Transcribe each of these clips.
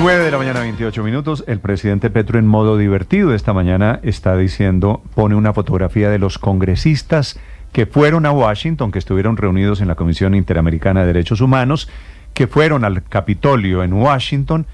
9 de la mañana, 28 minutos. El presidente Petro, en modo divertido esta mañana, está diciendo, pone una fotografía de los congresistas que fueron a Washington, que estuvieron reunidos en la Comisión Interamericana de Derechos Humanos, que fueron al Capitolio en Washington,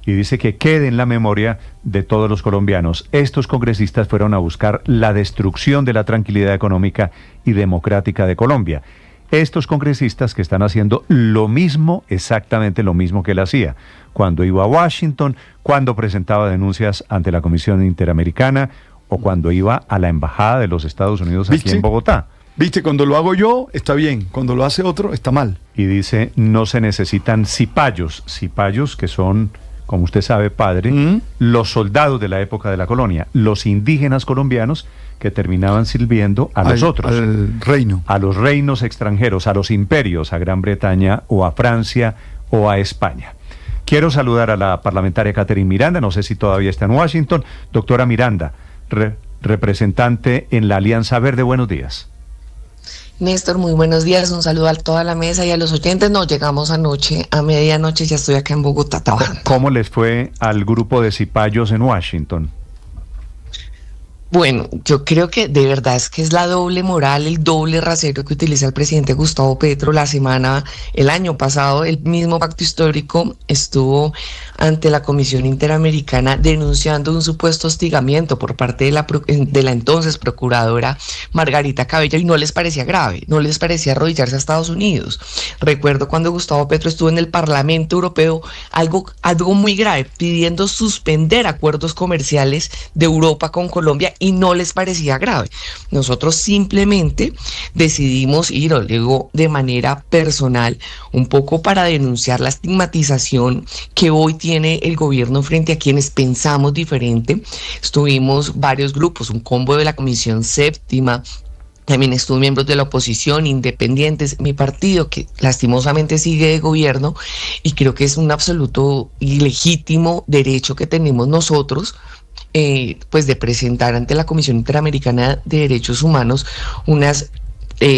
y dice que quede en la memoria de todos los colombianos. Estos congresistas fueron a buscar la destrucción de la tranquilidad económica y democrática de Colombia. Estos congresistas que están haciendo lo mismo, exactamente lo mismo que él hacía cuando iba a Washington, cuando presentaba denuncias ante la Comisión Interamericana o cuando iba a la Embajada de los Estados Unidos aquí en Bogotá. Viste, cuando lo hago yo está bien, cuando lo hace otro está mal. Y dice, no se necesitan cipayos que son, como usted sabe, padre, los soldados de la época de la colonia, los indígenas colombianos que terminaban sirviendo a los otros. Al reino. A los reinos extranjeros, a los imperios, a Gran Bretaña o a Francia o a España. Quiero saludar a la parlamentaria Catherine Miranda, no sé si todavía está en Washington. Doctora Miranda, representante en la Alianza Verde, buenos días. Néstor, muy buenos días, un saludo a toda la mesa y a los oyentes. Nos llegamos anoche, a medianoche, ya estoy acá en Bogotá trabajando. ¿Cómo les fue al grupo de cipayos en Washington? Bueno, yo creo que de verdad es que es la doble moral, el doble rasero que utiliza el presidente Gustavo Petro. El año pasado, el mismo pacto histórico estuvo ante la Comisión Interamericana denunciando un supuesto hostigamiento por parte de la entonces procuradora Margarita Cabello, y no les parecía grave, no les parecía arrodillarse a Estados Unidos. Recuerdo cuando Gustavo Petro estuvo en el Parlamento Europeo, algo muy grave, pidiendo suspender acuerdos comerciales de Europa con Colombia, y no les parecía grave. Nosotros simplemente decidimos ir, lo digo de manera personal, un poco para denunciar la estigmatización que hoy tiene el gobierno frente a quienes pensamos diferente. Estuvimos varios grupos, un combo de la Comisión Séptima, también estuvo miembros de la oposición, independientes, mi partido, que lastimosamente sigue de gobierno, y creo que es un absoluto y legítimo derecho que tenemos nosotros, pues de presentar ante la Comisión Interamericana de Derechos Humanos unas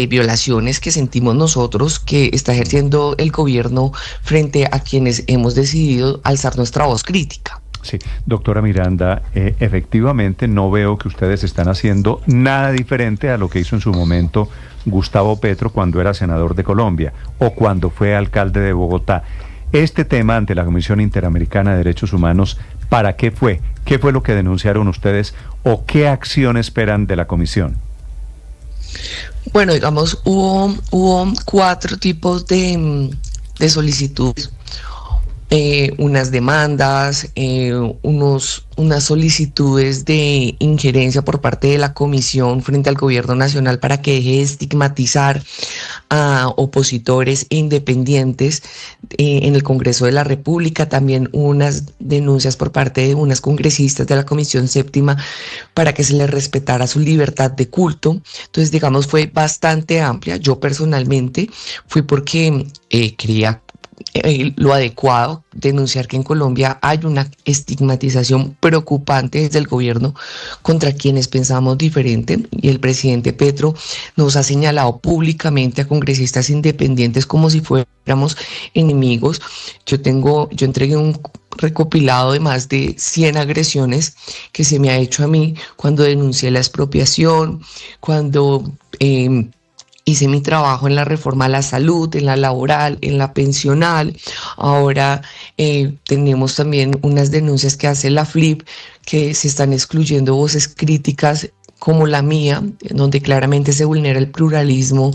violaciones que sentimos nosotros que está ejerciendo el gobierno frente a quienes hemos decidido alzar nuestra voz crítica. Sí, doctora Miranda, efectivamente no veo que ustedes están haciendo nada diferente a lo que hizo en su momento Gustavo Petro cuando era senador de Colombia o cuando fue alcalde de Bogotá. Este tema ante la Comisión Interamericana de Derechos Humanos, ¿para qué fue? ¿Qué fue lo que denunciaron ustedes o qué acción esperan de la comisión? Bueno, digamos, hubo 4 tipos de solicitudes. Unas demandas, unas solicitudes de injerencia por parte de la Comisión frente al Gobierno Nacional para que deje de estigmatizar a opositores e independientes en el Congreso de la República. También unas denuncias por parte de unas congresistas de la Comisión Séptima para que se les respetara su libertad de culto. Entonces, digamos, fue bastante amplia. Yo personalmente fui porque quería lo adecuado, denunciar que en Colombia hay una estigmatización preocupante desde el gobierno contra quienes pensamos diferente, y el presidente Petro nos ha señalado públicamente a congresistas independientes como si fuéramos enemigos. Yo entregué un recopilado de más de 100 agresiones que se me ha hecho a mí cuando denuncié la expropiación, cuando hice mi trabajo en la reforma a la salud, en la laboral, en la pensional. Ahora tenemos también unas denuncias que hace la FLIP, que se están excluyendo voces críticas como la mía, donde claramente se vulnera el pluralismo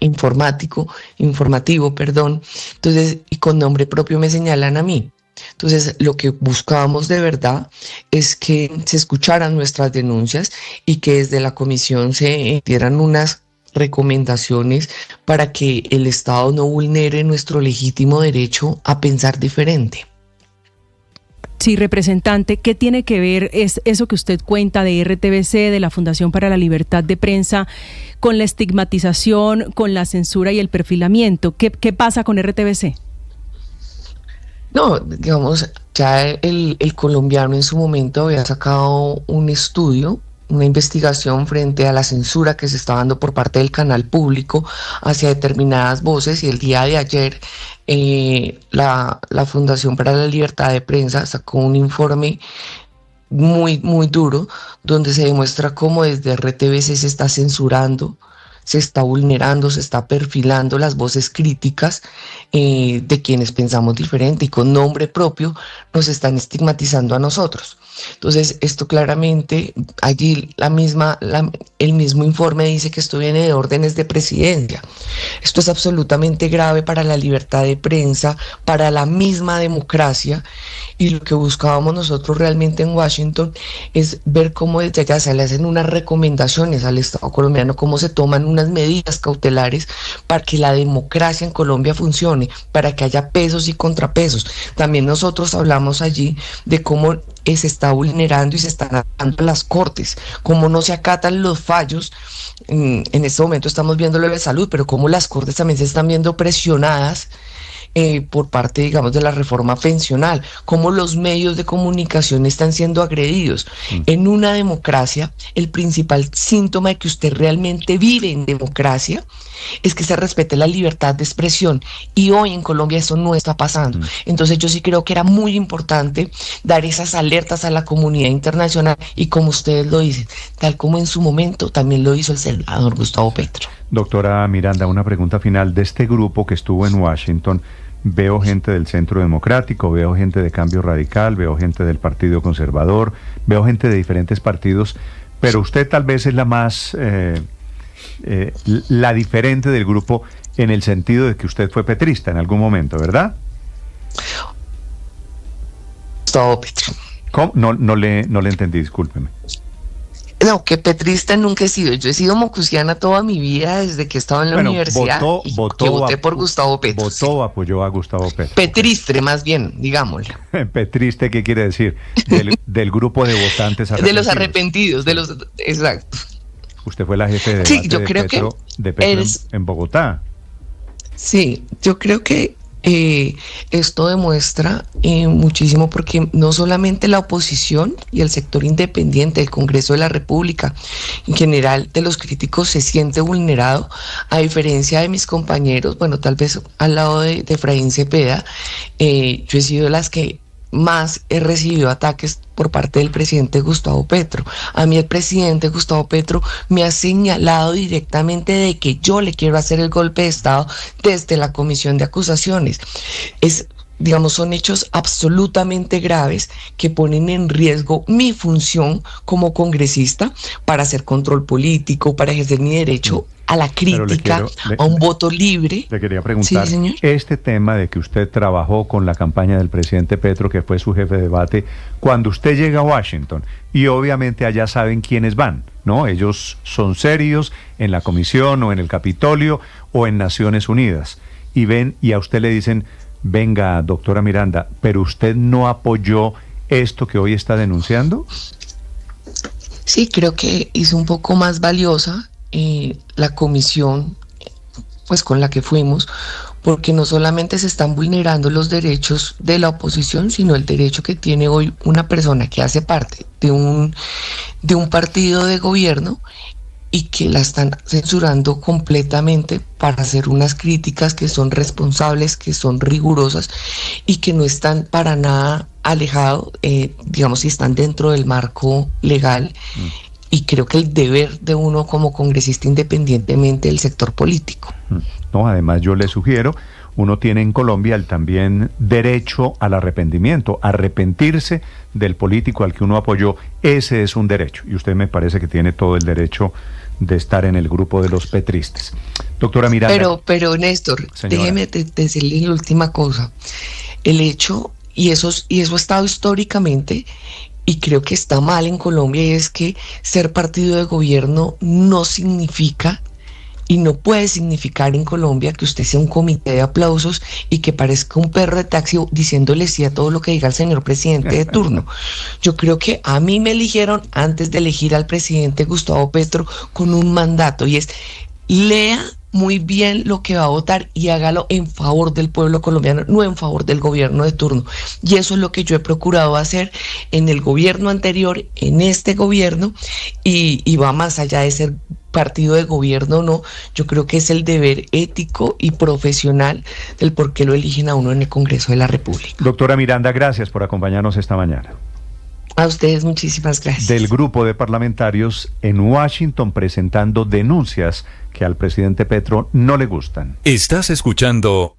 informativo. Entonces, y con nombre propio me señalan a mí. Entonces, lo que buscábamos de verdad es que se escucharan nuestras denuncias y que desde la comisión se dieran unas recomendaciones para que el Estado no vulnere nuestro legítimo derecho a pensar diferente. Sí, representante, ¿qué tiene que ver es eso que usted cuenta de RTBC, de la Fundación para la Libertad de Prensa, con la estigmatización, con la censura y el perfilamiento? ¿Qué pasa con RTBC? No, digamos, ya el colombiano en su momento había sacado un estudio una investigación frente a la censura que se está dando por parte del canal público hacia determinadas voces, y el día de ayer la Fundación para la Libertad de Prensa sacó un informe muy duro, donde se demuestra cómo desde RTBC se está censurando, se está vulnerando, se está perfilando las voces críticas de quienes pensamos diferente, y con nombre propio nos están estigmatizando a nosotros. Entonces, esto claramente, allí el mismo informe dice que esto viene de órdenes de presidencia. Esto es absolutamente grave para la libertad de prensa, para la misma democracia, y lo que buscábamos nosotros realmente en Washington es ver cómo desde allá se le hacen unas recomendaciones al Estado colombiano, cómo se toman unas medidas cautelares para que la democracia en Colombia funcione, para que haya pesos y contrapesos. También nosotros hablamos allí de cómo se está vulnerando y se están atacando las cortes, cómo no se acatan los fallos. En este momento estamos viendo lo de salud, pero cómo las cortes también se están viendo presionadas por parte, digamos, de la reforma pensional, cómo los medios de comunicación están siendo agredidos. En una democracia, el principal síntoma de que usted realmente vive en democracia es que se respete la libertad de expresión, y hoy en Colombia eso no está pasando. Entonces yo sí creo que era muy importante dar esas alertas a la comunidad internacional, y como ustedes lo dicen, tal como en su momento también lo hizo el senador Gustavo Petro. Doctora Miranda, una pregunta final. De este grupo que estuvo en Washington, veo gente del Centro Democrático, veo gente de Cambio Radical, veo gente del Partido Conservador, veo gente de diferentes partidos, pero usted tal vez es la más, la diferente del grupo, en el sentido de que usted fue petrista en algún momento, ¿verdad? Gustavo Petro. ¿Cómo? No le entendí, discúlpeme. No, que petrista nunca he sido. Yo he sido mocusiana toda mi vida desde que estaba en la universidad, voté por Gustavo Petro. Votó, apoyó a Gustavo Petro. Petristre, más bien, digámosle. Petriste, ¿qué quiere decir? Del grupo de votantes arrepentidos. De los arrepentidos, exacto. Usted fue la jefe de debate yo creo que de Petro en Bogotá. Sí, yo creo que esto demuestra muchísimo, porque no solamente la oposición y el sector independiente del Congreso de la República, en general de los críticos, se siente vulnerado, a diferencia de mis compañeros, bueno, tal vez al lado de Efraín Cepeda. Yo he sido de las que más he recibido ataques por parte del presidente Gustavo Petro. A mí el presidente Gustavo Petro me ha señalado directamente de que yo le quiero hacer el golpe de Estado desde la comisión de acusaciones. Son hechos absolutamente graves que ponen en riesgo mi función como congresista para hacer control político, para ejercer mi derecho a la crítica, a un voto libre. Le quería preguntar, ¿sí, señor? Este tema de que usted trabajó con la campaña del presidente Petro, que fue su jefe de debate, cuando usted llega a Washington, y obviamente allá saben quiénes van, ¿no? Ellos son serios en la comisión o en el Capitolio o en Naciones Unidas, y ven y a usted le dicen: venga, doctora Miranda, pero usted no apoyó esto que hoy está denunciando. Sí, creo que hizo un poco más valiosa la comisión, pues con la que fuimos, porque no solamente se están vulnerando los derechos de la oposición, sino el derecho que tiene hoy una persona que hace parte de un partido de gobierno y que la están censurando completamente para hacer unas críticas que son responsables, que son rigurosas y que no están para nada alejados, si están dentro del marco legal. Y creo que el deber de uno como congresista, independientemente del sector político. No, además yo le sugiero, uno tiene en Colombia el también derecho al arrepentimiento, arrepentirse del político al que uno apoyó. Ese es un derecho, y usted me parece que tiene todo el derecho de estar en el grupo de los petristas. Doctora Miranda. Pero Néstor, señora, déjeme decirle la última cosa. El hecho, y eso ha estado históricamente, y creo que está mal en Colombia, es que ser partido de gobierno no significa y no puede significar en Colombia que usted sea un comité de aplausos y que parezca un perro de taxi diciéndole sí a todo lo que diga el señor presidente de turno. Yo creo que a mí me eligieron antes de elegir al presidente Gustavo Petro con un mandato, y es: lea muy bien lo que va a votar y hágalo en favor del pueblo colombiano, no en favor del gobierno de turno. Y eso es lo que yo he procurado hacer en el gobierno anterior, en este gobierno, y va más allá de ser partido de gobierno o no. Yo creo que es el deber ético y profesional del por qué lo eligen a uno en el Congreso de la República. Doctora Miranda, gracias por acompañarnos esta mañana. A ustedes muchísimas gracias. Del grupo de parlamentarios en Washington presentando denuncias que al presidente Petro no le gustan. Estás escuchando